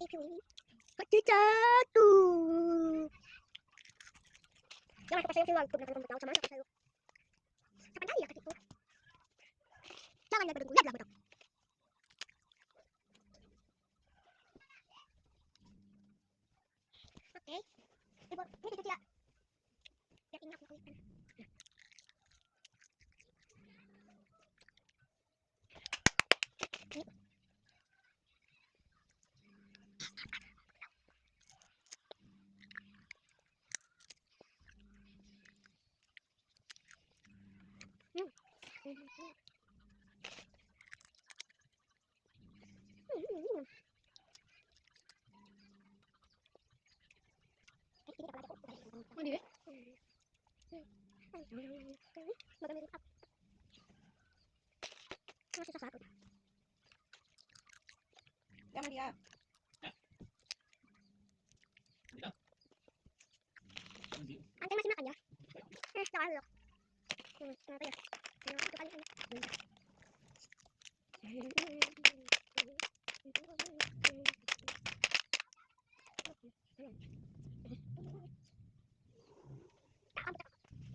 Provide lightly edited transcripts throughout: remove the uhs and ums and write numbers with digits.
Kecil satu. Jangan aku pasang silang, aku nak tahu sama aku sayur. Kapan kali ya kaki itu? Jangan ya berguna lah betul. Oke, ibu, ini kecil ya. Biar ingat aku ikan. Mandi deh. Makan itu apa? Masih satu. Jangan dia. Ante masih makan ya? Jangan dulu. Kenapa ya? Itu kali aja.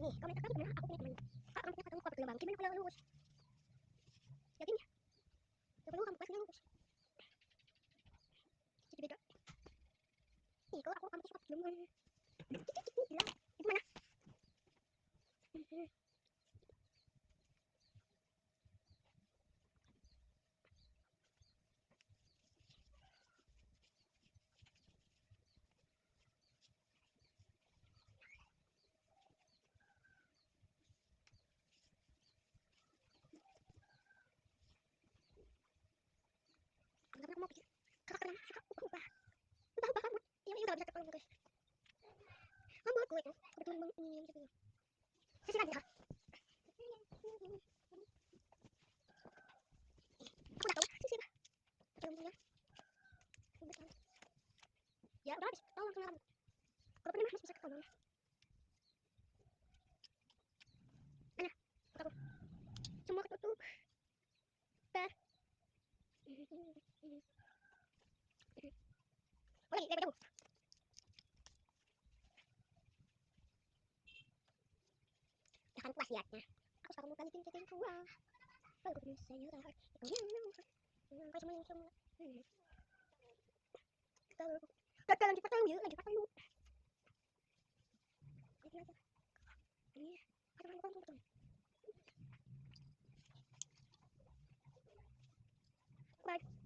Nih, kamu tekan gimana? Aku punya teman. Kak, kamu punya ketemu kok gelombang. Gimana kalau lurus? Yakin ya? Coba dulu kamu pas lurus. Jadi beda. Ih, kalau aku kamu suka gelombang. Gila. Itu mana? Kamu mau pikir? Kakak keren, suka ubah-ubah. Ubah-ubah kamu. Iya, iya, gak bisa ketemu guys. Kamu aku itu kebetulan bang ini gitu. Sisikan ya. Aku udah tahu sisir. Belum punya. Ya udah habis. Tahu langsung kamu. Kalau punya masih bisa ketemu. Ana, aku. Semua ketutup. Ber. Boleh, lebar jauh. Dah kan puas liatnya. Aku suka kamu balikin ke tua. Baru aku bisa sayur. Kau cuma yang semua. Gagal lanjut patah yuk, lanjut patah yuk. Ini aja. Ini. Ada orang betul. Bye.